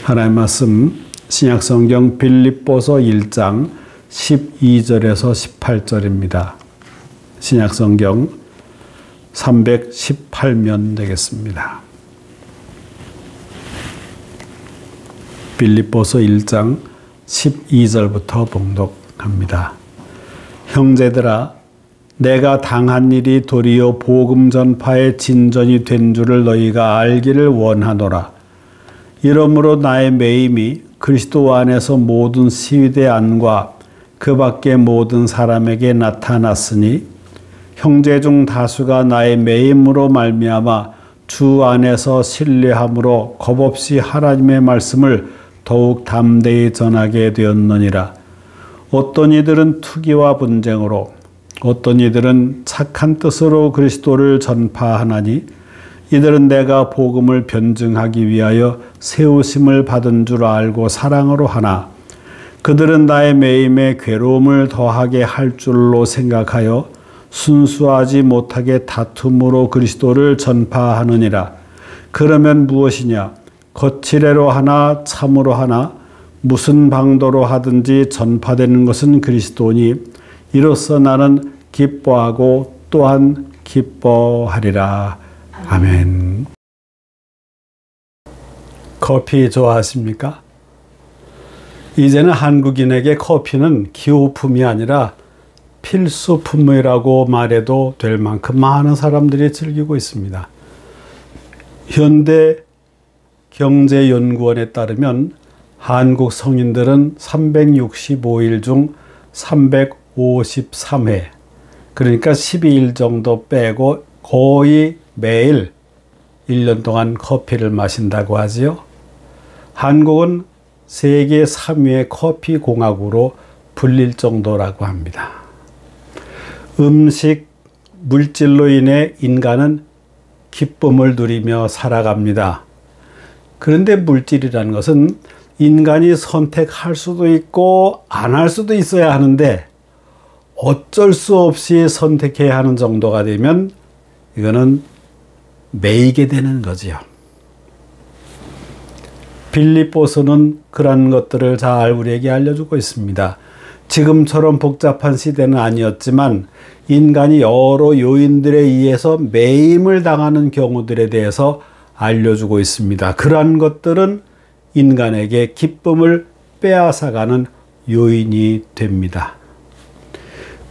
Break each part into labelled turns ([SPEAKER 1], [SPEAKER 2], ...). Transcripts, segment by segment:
[SPEAKER 1] 하나님의 말씀 신약성경 빌립보서 1장 12절에서 18절입니다. 신약성경 318면 되겠습니다. 빌립보서 1장 12절부터 봉독합니다. 형제들아, 내가 당한 일이 도리어 복음 전파의 진전이 된 줄을 너희가 알기를 원하노라. 이러므로 나의 매임이 그리스도 안에서 모든 시위대 안과 그 밖의 모든 사람에게 나타났으니 형제 중 다수가 나의 매임으로 말미암아 주 안에서 신뢰함으로 겁없이 하나님의 말씀을 더욱 담대히 전하게 되었느니라. 어떤 이들은 투기와 분쟁으로, 어떤 이들은 착한 뜻으로 그리스도를 전파하나니 이들은 내가 복음을 변증하기 위하여 세우심을 받은 줄 알고 사랑으로 하나 그들은 나의 매임에 괴로움을 더하게 할 줄로 생각하여 순수하지 못하게 다툼으로 그리스도를 전파하느니라. 그러면 무엇이냐? 거칠애로 하나 참으로 하나 무슨 방도로 하든지 전파되는 것은 그리스도니 이로써 나는 기뻐하고 또한 기뻐하리라. 아멘. 커피 좋아하십니까? 이제는 한국인에게 커피는 기호품이 아니라 필수품이라고 말해도 될 만큼 많은 사람들이 즐기고 있습니다. 현대경제연구원에 따르면 한국 성인들은 365일 중 353회, 그러니까 12일 정도 빼고 거의 매일 1년 동안 커피를 마신다고 하지요. 한국은 세계 3위의 커피 공화국으로 불릴 정도라고 합니다. 음식, 물질로 인해 인간은 기쁨을 누리며 살아갑니다. 그런데 물질이라는 것은 인간이 선택할 수도 있고 안 할 수도 있어야 하는데 어쩔 수 없이 선택해야 하는 정도가 되면 이거는 매이게 되는 거지요. 빌립보서는 그런 것들을 잘 우리에게 알려주고 있습니다. 지금처럼 복잡한 시대는 아니었지만 인간이 여러 요인들에 의해서 매임을 당하는 경우들에 대해서 알려주고 있습니다. 그러한 것들은 인간에게 기쁨을 빼앗아가는 요인이 됩니다.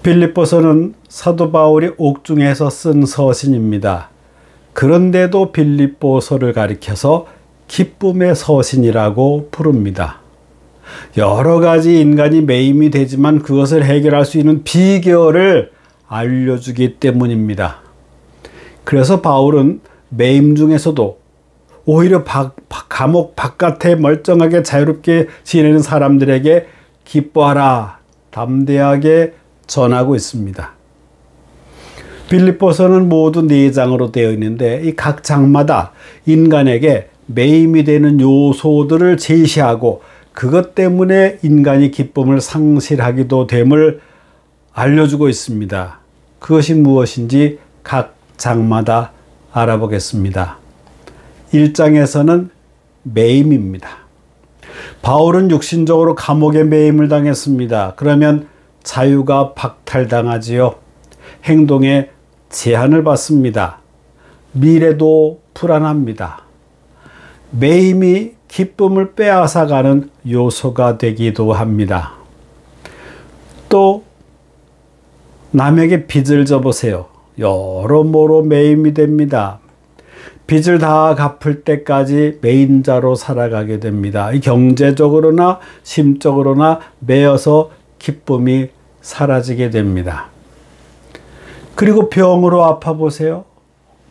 [SPEAKER 1] 빌립보서는 사도 바울이 옥중에서 쓴 서신입니다. 그런데도 빌립보서를 가리켜서 기쁨의 서신이라고 부릅니다. 여러 가지 인간이 매임이 되지만 그것을 해결할 수 있는 비결을 알려주기 때문입니다. 그래서 바울은 매임 중에서도 오히려 감옥 바깥에 멀쩡하게 자유롭게 지내는 사람들에게 기뻐하라, 담대하게 전하고 있습니다. 빌립보서는 모두 4장으로 되어 있는데 이 각 장마다 인간에게 매임이 되는 요소들을 제시하고 그것 때문에 인간이 기쁨을 상실하기도 됨을 알려주고 있습니다. 그것이 무엇인지 각 장마다 알아보겠습니다. 1장에서는 매임입니다. 바울은 육신적으로 감옥에 매임을 당했습니다. 그러면 자유가 박탈당하지요. 행동에 제한을 받습니다. 미래도 불안합니다. 매임이 기쁨을 빼앗아가는 요소가 되기도 합니다. 또 남에게 빚을 져보세요. 여러모로 매임이 됩니다. 빚을 다 갚을 때까지 매임자로 살아가게 됩니다. 경제적으로나 심적으로나 매여서 기쁨이 사라지게 됩니다. 그리고 병으로 아파보세요.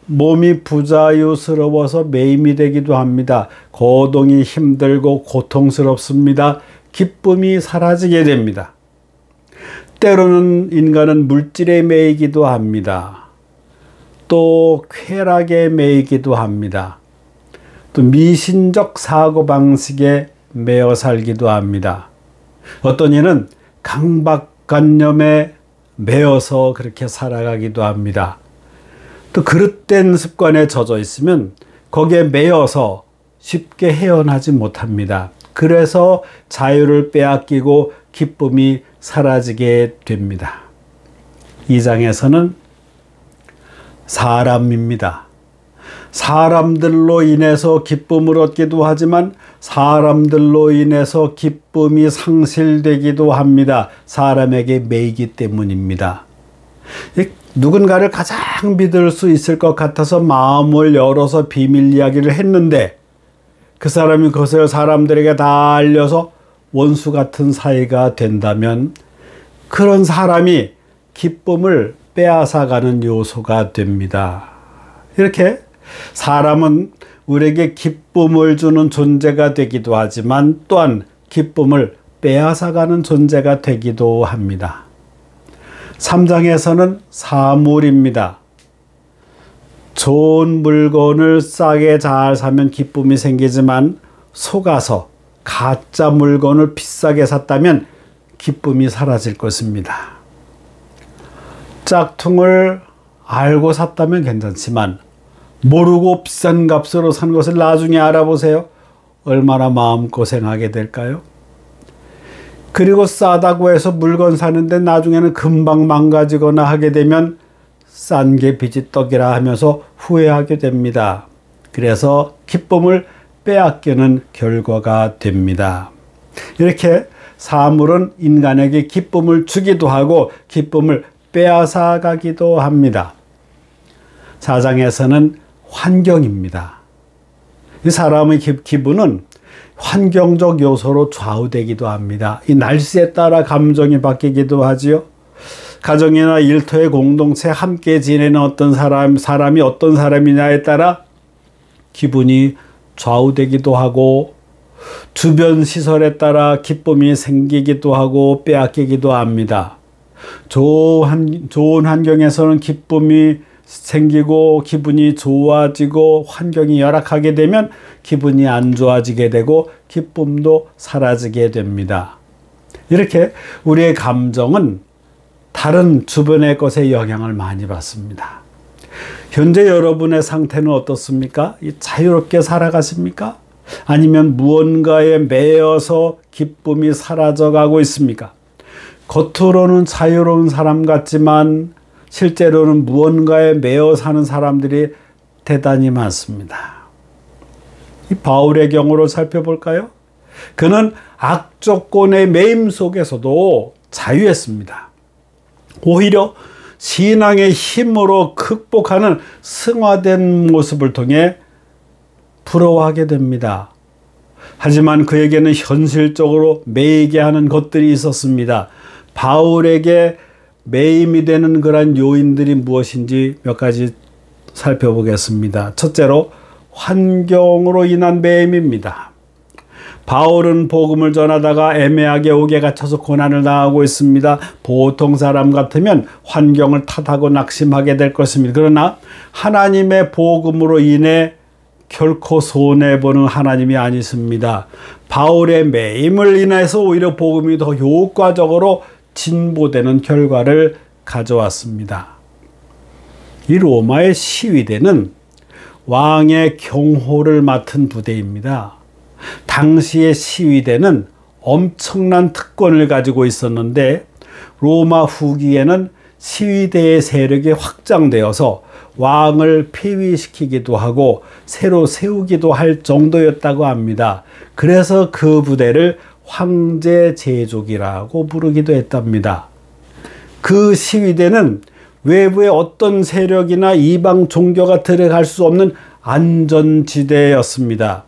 [SPEAKER 1] 몸이 부자유스러워서 매임이 되기도 합니다. 거동이 힘들고 고통스럽습니다. 기쁨이 사라지게 됩니다. 때로는 인간은 물질에 매이기도 합니다. 또 쾌락에 매이기도 합니다. 또 미신적 사고방식에 매여 살기도 합니다. 어떤 이는 강박관념에 매여서 그렇게 살아가기도 합니다. 또 그릇된 습관에 젖어 있으면 거기에 매여서 쉽게 헤어나지 못합니다. 그래서 자유를 빼앗기고 기쁨이 사라지게 됩니다. 2장에서는 사람입니다. 사람들로 인해서 기쁨을 얻기도 하지만 사람들로 인해서 기쁨이 상실되기도 합니다. 사람에게 매이기 때문입니다. 누군가를 가장 믿을 수 있을 것 같아서 마음을 열어서 비밀 이야기를 했는데 그 사람이 그것을 사람들에게 다 알려서 원수 같은 사이가 된다면 그런 사람이 기쁨을 빼앗아가는 요소가 됩니다. 이렇게 사람은 우리에게 기쁨을 주는 존재가 되기도 하지만 또한 기쁨을 빼앗아가는 존재가 되기도 합니다. 3장에서는 사물입니다. 좋은 물건을 싸게 잘 사면 기쁨이 생기지만 속아서 가짜 물건을 비싸게 샀다면 기쁨이 사라질 것입니다. 짝퉁을 알고 샀다면 괜찮지만 모르고 비싼 값으로 산 것을 나중에 알아보세요. 얼마나 마음고생하게 될까요? 그리고 싸다고 해서 물건 사는데 나중에는 금방 망가지거나 하게 되면 싼 게 빚이 떡이라 하면서 후회하게 됩니다. 그래서 기쁨을 빼앗기는 결과가 됩니다. 이렇게 사물은 인간에게 기쁨을 주기도 하고 기쁨을 빼앗아 가기도 합니다. 4장에서는 환경입니다. 이 사람의 기분은 환경적 요소로 좌우되기도 합니다. 이 날씨에 따라 감정이 바뀌기도 하지요. 가정이나 일터의 공동체 함께 지내는 어떤 사람이 어떤 사람이냐에 따라 기분이 좌우되기도 하고 주변 시설에 따라 기쁨이 생기기도 하고 빼앗기기도 합니다. 좋은 환경에서는 기쁨이 생기고 기분이 좋아지고 환경이 열악하게 되면 기분이 안 좋아지게 되고 기쁨도 사라지게 됩니다. 이렇게 우리의 감정은 다른 주변의 것에 영향을 많이 받습니다. 현재 여러분의 상태는 어떻습니까? 자유롭게 살아가십니까? 아니면 무언가에 매여서 기쁨이 사라져가고 있습니까? 겉으로는 자유로운 사람 같지만 실제로는 무언가에 매여 사는 사람들이 대단히 많습니다. 이 바울의 경우를 살펴볼까요? 그는 악조건의 매임 속에서도 자유했습니다. 오히려 신앙의 힘으로 극복하는 승화된 모습을 통해 부러워하게 됩니다. 하지만 그에게는 현실적으로 매이게 하는 것들이 있었습니다. 바울에게 매임이 되는 그런 요인들이 무엇인지 몇 가지 살펴보겠습니다. 첫째로 환경으로 인한 매임입니다. 바울은 복음을 전하다가 애매하게 옥에 갇혀서 고난을 당하고 있습니다. 보통 사람 같으면 환경을 탓하고 낙심하게 될 것입니다. 그러나 하나님의 복음으로 인해 결코 손해보는 하나님이 아니십니다. 바울의 매임을 인해서 오히려 복음이 더 효과적으로 진보되는 결과를 가져왔습니다. 이 로마의 시위대는 왕의 경호를 맡은 부대입니다. 당시의 시위대는 엄청난 특권을 가지고 있었는데 로마 후기에는 시위대의 세력이 확장되어서 왕을 폐위시키기도 하고 새로 세우기도 할 정도였다고 합니다. 그래서 그 부대를 황제 제족이라고 부르기도 했답니다. 그 시위대는 외부의 어떤 세력이나 이방 종교가 들어갈 수 없는 안전지대였습니다.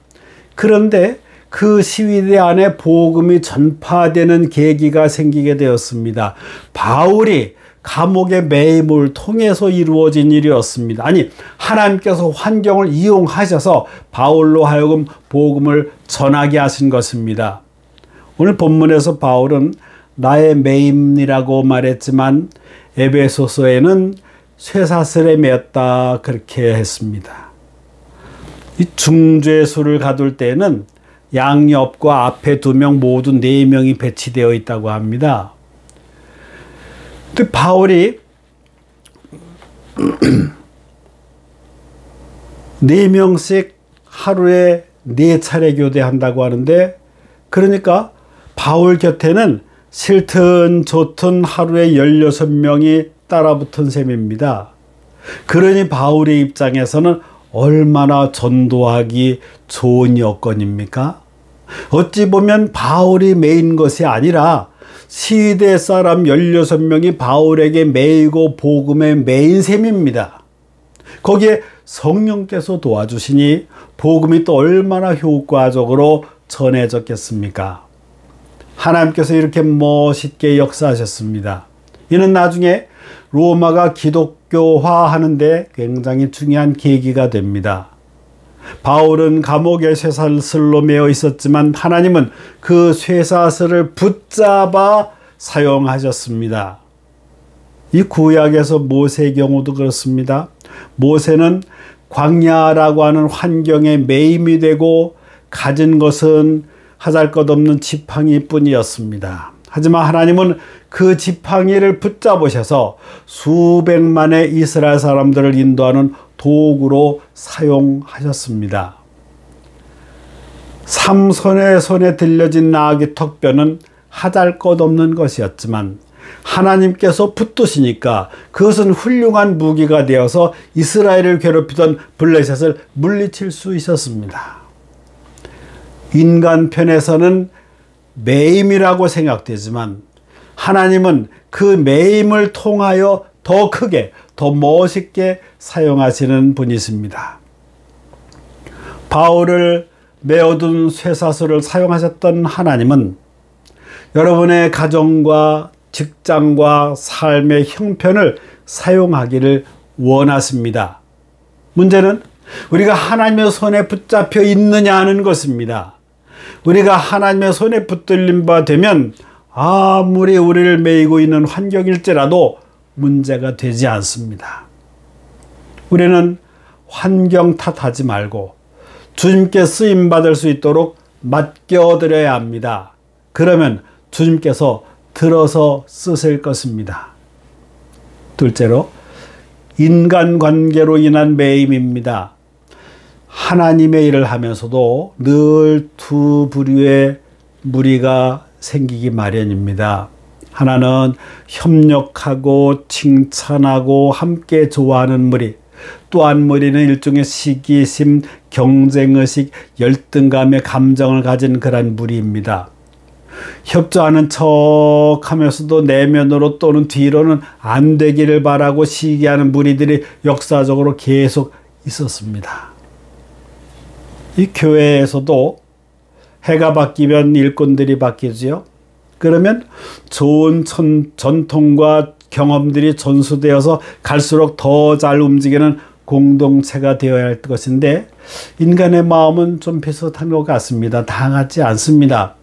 [SPEAKER 1] 그런데 그 시위대 안에 복음이 전파되는 계기가 생기게 되었습니다. 바울이 감옥의 매임을 통해서 이루어진 일이었습니다. 아니, 하나님께서 환경을 이용하셔서 바울로 하여금 복음을 전하게 하신 것입니다. 오늘 본문에서 바울은 나의 매임이라고 말했지만 에베소서에는 쇠사슬에 매었다 그렇게 했습니다. 이 중죄수를 가둘 때에는 양옆과 앞에 2명 모두 4명이 배치되어 있다고 합니다. 근데 바울이 4명씩 하루에 4차례 교대한다고 하는데, 그러니까 바울 곁에는 싫든 좋든 하루에 16명이 따라붙은 셈입니다. 그러니 바울의 입장에서는 얼마나 전도하기 좋은 여건입니까? 어찌 보면 바울이 매인 것이 아니라 시대 사람 16명이 바울에게 매이고 복음에 매인 셈입니다. 거기에 성령께서 도와주시니 복음이 또 얼마나 효과적으로 전해졌겠습니까? 하나님께서 이렇게 멋있게 역사하셨습니다. 이는 나중에 로마가 기독교화하는데 굉장히 중요한 계기가 됩니다. 바울은 감옥에 쇠사슬로 매어 있었지만 하나님은 그 쇠사슬을 붙잡아 사용하셨습니다. 이 구약에서 모세의 경우도 그렇습니다. 모세는 광야라고 하는 환경에 매임이 되고 가진 것은 하잘것없는 지팡이 뿐이었습니다. 하지만 하나님은 그 지팡이를 붙잡으셔서 수백만의 이스라엘 사람들을 인도하는 도구로 사용하셨습니다. 삼손의 손에 들려진 나귀 턱뼈는 하잘것없는 것이었지만 하나님께서 붙드시니까 그것은 훌륭한 무기가 되어서 이스라엘을 괴롭히던 블레셋을 물리칠 수 있었습니다. 인간 편에서는 매임이라고 생각되지만 하나님은 그 매임을 통하여 더 크게, 더 멋있게 사용하시는 분이십니다. 바울을 메어둔 쇠사슬을 사용하셨던 하나님은 여러분의 가정과 직장과 삶의 형편을 사용하기를 원하십니다. 문제는 우리가 하나님의 손에 붙잡혀 있느냐 하는 것입니다. 우리가 하나님의 손에 붙들린 바 되면 아무리 우리를 매이고 있는 환경일지라도 문제가 되지 않습니다. 우리는 환경 탓하지 말고 주님께 쓰임받을 수 있도록 맡겨드려야 합니다. 그러면 주님께서 들어서 쓰실 것입니다. 둘째로 인간관계로 인한 매임입니다. 하나님의 일을 하면서도 늘 두 부류의 무리가 생기기 마련입니다. 하나는 협력하고 칭찬하고 함께 좋아하는 무리, 또 한 무리는 일종의 시기심, 경쟁의식, 열등감의 감정을 가진 그런 무리입니다. 협조하는 척 하면서도 내면으로 또는 뒤로는 안 되기를 바라고 시기하는 무리들이 역사적으로 계속 있었습니다. 이 교회에서도 해가 바뀌면 일꾼들이 바뀌지요. 그러면 좋은 전통과 경험들이 전수되어서 갈수록 더 잘 움직이는 공동체가 되어야 할 것인데 인간의 마음은 좀 비슷한 것 같습니다. 다 같지 않습니다.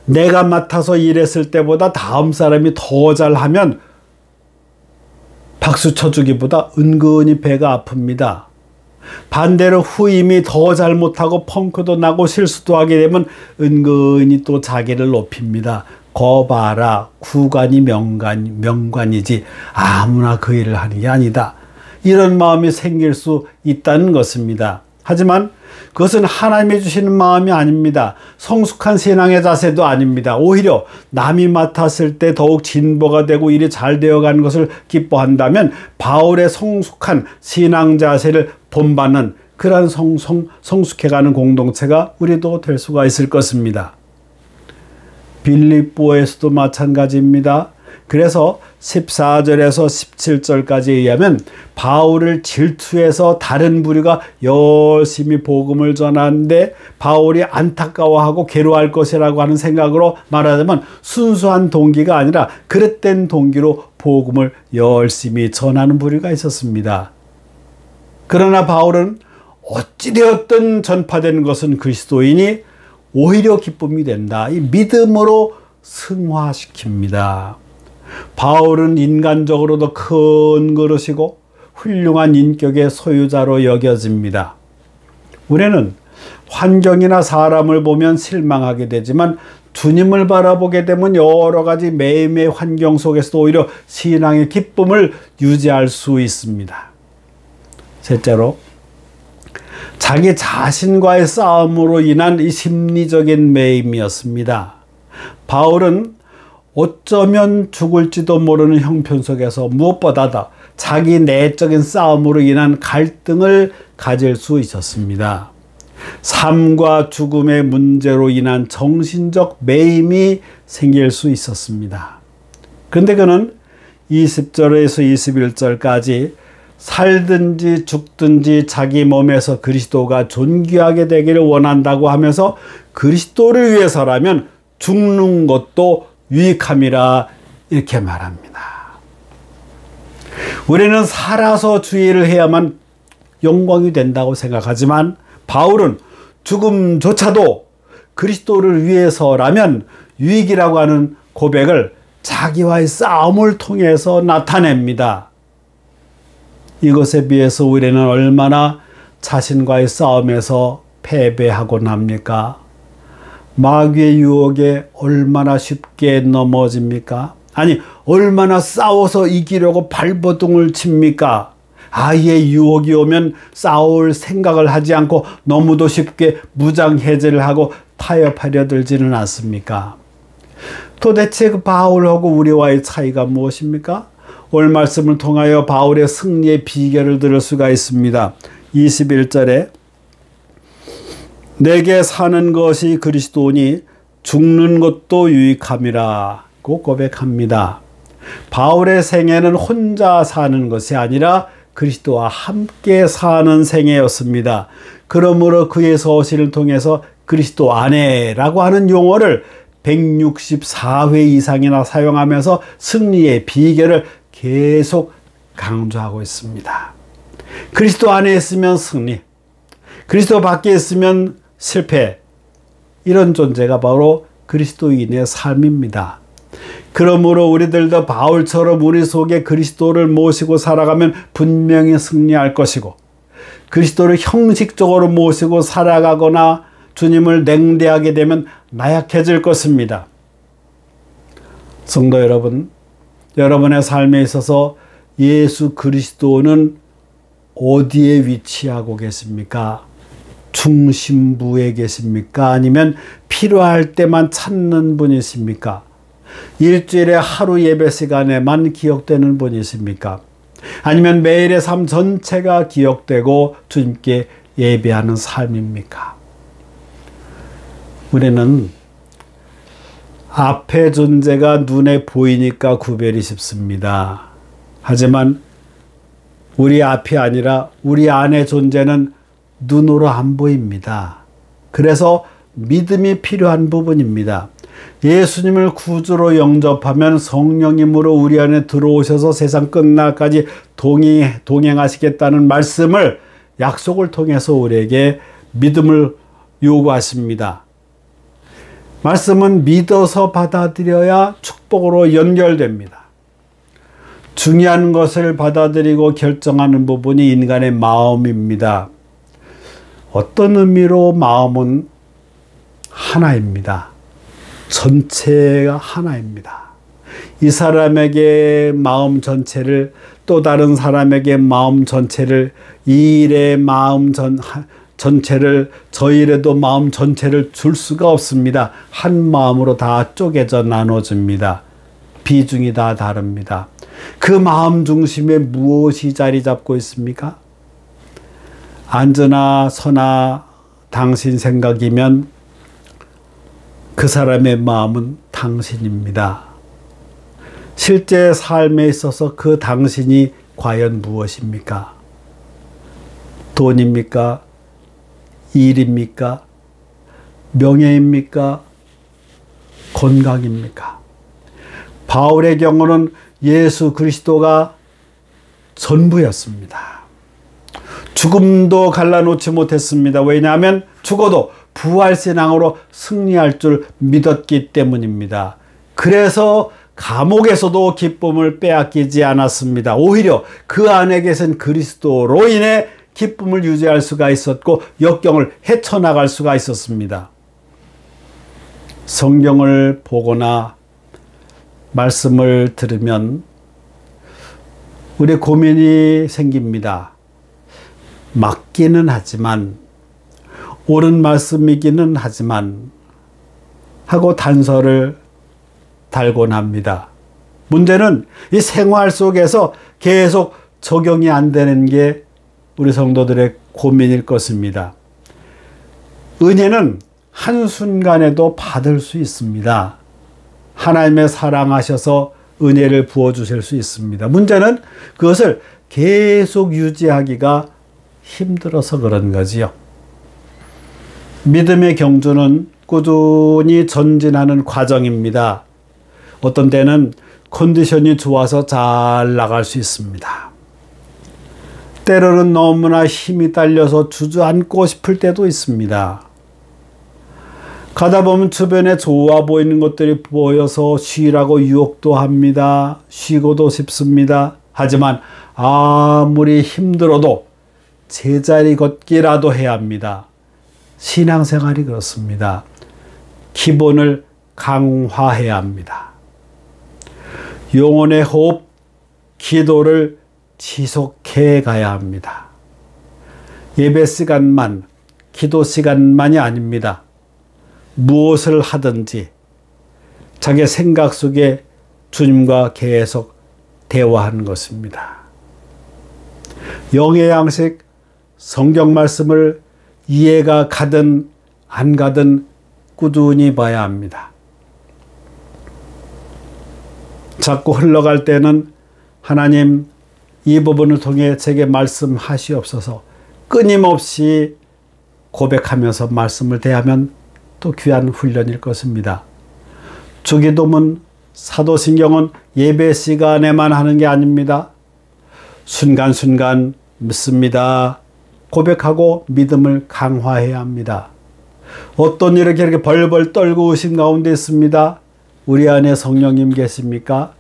[SPEAKER 1] 내가 맡아서 일했을 때보다 다음 사람이 더 잘하면 박수 쳐주기보다 은근히 배가 아픕니다. 반대로 후임이 더 잘못하고 펑크도 나고 실수도 하게 되면 은근히 또 자기를 높입니다. 거 봐라, 구관이 명관이지 아무나 그 일을 하는 게 아니다. 이런 마음이 생길 수 있다는 것입니다. 하지만 그것은 하나님이 주시는 마음이 아닙니다. 성숙한 신앙의 자세도 아닙니다. 오히려 남이 맡았을 때 더욱 진보가 되고 일이 잘 되어가는 것을 기뻐한다면 바울의 성숙한 신앙 자세를 본받는 그러한 성숙해가는 공동체가 우리도 될 수가 있을 것입니다. 빌립보에서도 마찬가지입니다. 그래서 14절에서 17절까지 의하면 바울을 질투해서 다른 부류가 열심히 복음을 전하는데 바울이 안타까워하고 괴로워할 것이라고 하는 생각으로 말하자면 순수한 동기가 아니라 그릇된 동기로 복음을 열심히 전하는 부류가 있었습니다. 그러나 바울은 어찌되었든 전파되는 것은 그리스도이니 오히려 기쁨이 된다. 이 믿음으로 승화시킵니다. 바울은 인간적으로도 큰 그릇이고 훌륭한 인격의 소유자로 여겨집니다. 우리는 환경이나 사람을 보면 실망하게 되지만 주님을 바라보게 되면 여러 가지 매일매일 환경 속에서도 오히려 신앙의 기쁨을 유지할 수 있습니다. 셋째로 자기 자신과의 싸움으로 인한 이 심리적인 매임이었습니다. 바울은 어쩌면 죽을지도 모르는 형편 속에서 무엇보다도 자기 내적인 싸움으로 인한 갈등을 가질 수 있었습니다. 삶과 죽음의 문제로 인한 정신적 매임이 생길 수 있었습니다. 그런데 그는 20절에서 21절까지 살든지 죽든지 자기 몸에서 그리스도가 존귀하게 되기를 원한다고 하면서 그리스도를 위해서라면 죽는 것도 유익함이라 이렇게 말합니다. 우리는 살아서 주의 일을 해야만 영광이 된다고 생각하지만 바울은 죽음조차도 그리스도를 위해서라면 유익이라고 하는 고백을 자기와의 싸움을 통해서 나타냅니다. 이것에 비해서 우리는 얼마나 자신과의 싸움에서 패배하곤 합니까? 마귀의 유혹에 얼마나 쉽게 넘어집니까? 아니, 얼마나 싸워서 이기려고 발버둥을 칩니까? 아예 유혹이 오면 싸울 생각을 하지 않고 너무도 쉽게 무장해제를 하고 타협하려 들지는 않습니까? 도대체 그 바울하고 우리와의 차이가 무엇입니까? 오늘 말씀을 통하여 바울의 승리의 비결을 들을 수가 있습니다. 21절에 내게 사는 것이 그리스도니 죽는 것도 유익함이라고 고백합니다. 바울의 생애는 혼자 사는 것이 아니라 그리스도와 함께 사는 생애였습니다. 그러므로 그의 서신을 통해서 그리스도 안에라고 하는 용어를 164회 이상이나 사용하면서 승리의 비결을 계속 강조하고 있습니다. 그리스도 안에 있으면 승리, 그리스도 밖에 있으면 실패, 이런 존재가 바로 그리스도인의 삶입니다. 그러므로 우리들도 바울처럼 우리 속에 그리스도를 모시고 살아가면 분명히 승리할 것이고, 그리스도를 형식적으로 모시고 살아가거나 주님을 냉대하게 되면 나약해질 것입니다. 성도 여러분, 여러분의 삶에 있어서 예수 그리스도는 어디에 위치하고 계십니까? 중심부에 계십니까? 아니면 필요할 때만 찾는 분이십니까? 일주일에 하루 예배 시간에만 기억되는 분이십니까? 아니면 매일의 삶 전체가 기억되고 주님께 예배하는 삶입니까? 우리는 앞의 존재가 눈에 보이니까 구별이 쉽습니다. 하지만 우리 앞이 아니라 우리 안의 존재는 눈으로 안 보입니다. 그래서 믿음이 필요한 부분입니다. 예수님을 구주로 영접하면 성령님으로 우리 안에 들어오셔서 세상 끝날까지 동행하시겠다는 말씀을, 약속을 통해서 우리에게 믿음을 요구하십니다. 말씀은 믿어서 받아들여야 축복으로 연결됩니다. 중요한 것을 받아들이고 결정하는 부분이 인간의 마음입니다. 어떤 의미로 마음은 하나입니다. 전체가 하나입니다. 이 사람에게 마음 전체를, 또 다른 사람에게 마음 전체를, 이 일에 마음 전체를, 저 일에도 마음 전체를 줄 수가 없습니다. 한 마음으로 다 쪼개져 나눠집니다. 비중이 다 다릅니다. 그 마음 중심에 무엇이 자리 잡고 있습니까? 앉으나 서나 당신 생각이면 그 사람의 마음은 당신입니다. 실제 삶에 있어서 그 당신이 과연 무엇입니까? 돈입니까? 일입니까? 명예입니까? 건강입니까? 바울의 경우는 예수 그리스도가 전부였습니다. 죽음도 갈라놓지 못했습니다. 왜냐하면 죽어도 부활신앙으로 승리할 줄 믿었기 때문입니다. 그래서 감옥에서도 기쁨을 빼앗기지 않았습니다. 오히려 그 안에 계신 그리스도로 인해 기쁨을 유지할 수가 있었고 역경을 헤쳐나갈 수가 있었습니다. 성경을 보거나 말씀을 들으면 우리 고민이 생깁니다. 맞기는 하지만 옳은 말씀이기는 하지만 하고 단서를 달곤 합니다. 문제는 이 생활 속에서 계속 적용이 안 되는 게 우리 성도들의 고민일 것입니다. 은혜는 한순간에도 받을 수 있습니다. 하나님의 사랑하셔서 은혜를 부어주실 수 있습니다. 문제는 그것을 계속 유지하기가 힘들어서 그런 거지요. 믿음의 경주는 꾸준히 전진하는 과정입니다. 어떤 때는 컨디션이 좋아서 잘 나갈 수 있습니다. 때로는 너무나 힘이 딸려서 주저앉고 싶을 때도 있습니다. 가다 보면 주변에 좋아 보이는 것들이 보여서 쉬라고 유혹도 합니다. 쉬고도 싶습니다. 하지만 아무리 힘들어도 제자리 걷기라도 해야 합니다. 신앙생활이 그렇습니다. 기본을 강화해야 합니다. 영혼의 호흡, 기도를 지속해 가야 합니다. 예배 시간만, 기도 시간만이 아닙니다. 무엇을 하든지 자기 생각 속에 주님과 계속 대화하는 것입니다. 영의 양식, 성경 말씀을 이해가 가든 안 가든 꾸준히 봐야 합니다. 자꾸 흘러갈 때는 하나님 이 부분을 통해 제게 말씀하시옵소서 끊임없이 고백하면서 말씀을 대하면 또 귀한 훈련일 것입니다. 주기도문, 사도신경은 예배 시간에만 하는 게 아닙니다. 순간순간 믿습니다. 고백하고 믿음을 강화해야 합니다. 어떤 일을 이렇게 벌벌 떨고 의심 가운데 있습니다. 우리 안에 성령님 계십니까?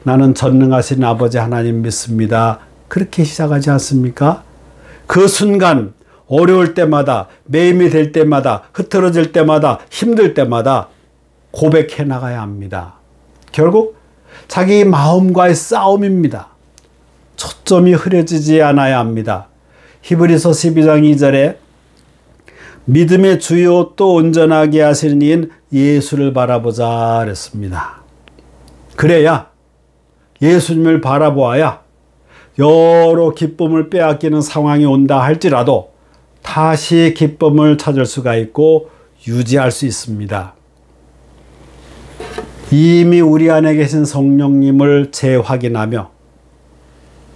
[SPEAKER 1] 나는 전능하신 아버지 하나님 믿습니다. 그렇게 시작하지 않습니까? 그 순간 어려울 때마다, 매임이 될 때마다, 흐트러질 때마다, 힘들 때마다 고백해 나가야 합니다. 결국 자기 마음과의 싸움입니다. 초점이 흐려지지 않아야 합니다. 히브리서 12장 2절에 믿음의 주요 또 온전하게 하시는 이인 예수를 바라보자 그랬습니다. 그래야 예수님을 바라보아야 여러 기쁨을 빼앗기는 상황이 온다 할지라도 다시 기쁨을 찾을 수가 있고 유지할 수 있습니다. 이미 우리 안에 계신 성령님을 재확인하며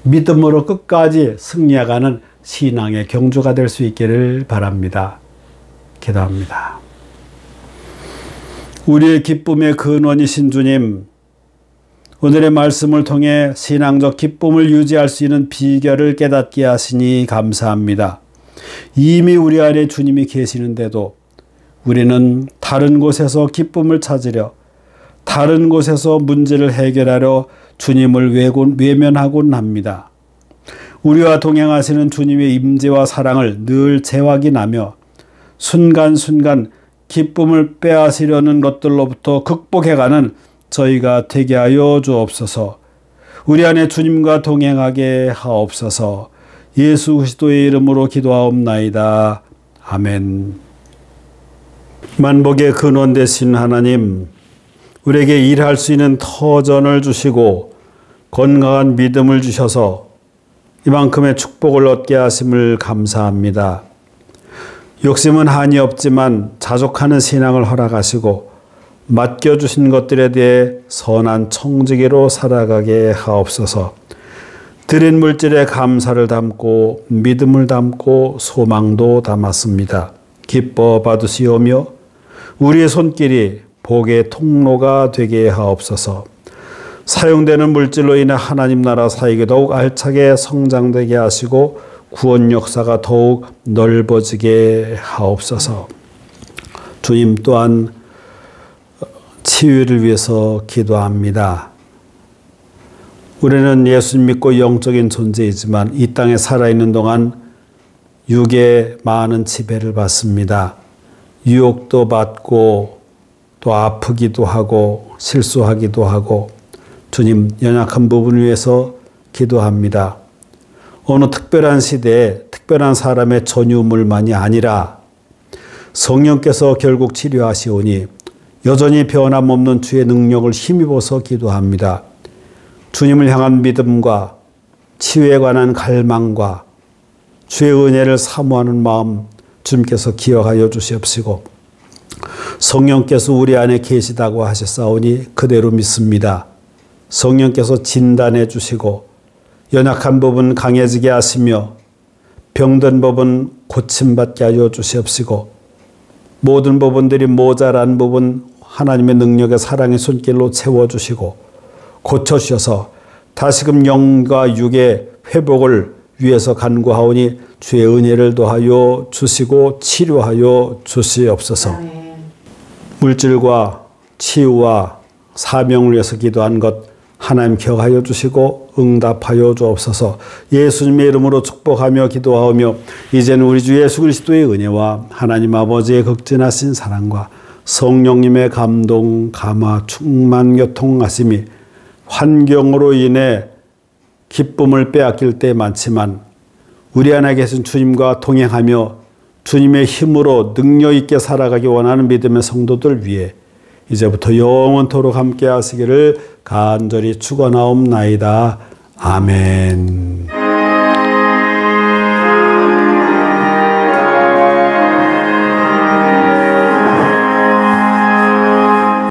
[SPEAKER 1] 믿음으로 끝까지 승리해가는 신앙의 경주가 될 수 있기를 바랍니다. 기도합니다. 우리의 기쁨의 근원이신 주님, 오늘의 말씀을 통해 신앙적 기쁨을 유지할 수 있는 비결을 깨닫게 하시니 감사합니다. 이미 우리 안에 주님이 계시는데도 우리는 다른 곳에서 기쁨을 찾으려, 다른 곳에서 문제를 해결하려 주님을 외면하곤 합니다. 우리와 동행하시는 주님의 임재와 사랑을 늘 재확인하며 순간순간 기쁨을 빼앗으려는 것들로부터 극복해가는 저희가 되게 하여 주옵소서. 우리 안에 주님과 동행하게 하옵소서. 예수 그리스도의 이름으로 기도하옵나이다. 아멘. 만복의 근원 되신 하나님, 우리에게 일할 수 있는 터전을 주시고 건강한 믿음을 주셔서 이만큼의 축복을 얻게 하심을 감사합니다. 욕심은 한이 없지만 자족하는 신앙을 허락하시고 맡겨주신 것들에 대해 선한 청지기로 살아가게 하옵소서. 드린 물질에 감사를 담고 믿음을 담고 소망도 담았습니다. 기뻐 받으시오며 우리의 손길이 복의 통로가 되게 하옵소서. 사용되는 물질로 인해 하나님 나라 사역이 더욱 알차게 성장되게 하시고 구원 역사가 더욱 넓어지게 하옵소서. 주님 또한 치유를 위해서 기도합니다. 우리는 예수님 믿고 영적인 존재이지만 이 땅에 살아있는 동안 육의 많은 지배를 받습니다. 유혹도 받고 또 아프기도 하고 실수하기도 하고 주님 연약한 부분을 위해서 기도합니다. 어느 특별한 시대에 특별한 사람의 전유물만이 아니라 성령께서 결국 치료하시오니 여전히 변함없는 주의 능력을 힘입어서 기도합니다. 주님을 향한 믿음과 치유에 관한 갈망과 주의 은혜를 사모하는 마음 주님께서 기억하여 주시옵시고 성령께서 우리 안에 계시다고 하셨사오니 그대로 믿습니다. 성령께서 진단해 주시고 연약한 부분 강해지게 하시며 병든 부분 고침받게 하여 주시옵시고 모든 부분들이 모자란 부분 하나님의 능력의 사랑의 손길로 채워주시고 고쳐주셔서 다시금 영과 육의 회복을 위해서 간구하오니 주의 은혜를 더하여 주시고 치료하여 주시옵소서. 물질과 치유와 사명을 위해서 기도한 것 하나님 기억하여 주시고 응답하여 주옵소서. 예수님의 이름으로 축복하며 기도하며 이제는 우리 주 예수 그리스도의 은혜와 하나님 아버지의 극진하신 사랑과 성령님의 감동, 감화, 충만 교통하심이 환경으로 인해 기쁨을 빼앗길 때 많지만 우리 안에 계신 주님과 동행하며 주님의 힘으로 능력 있게 살아가기 원하는 믿음의 성도들 위해 이제부터 영원토록 함께 하시기를 간절히 축원하옵나이다. 아멘.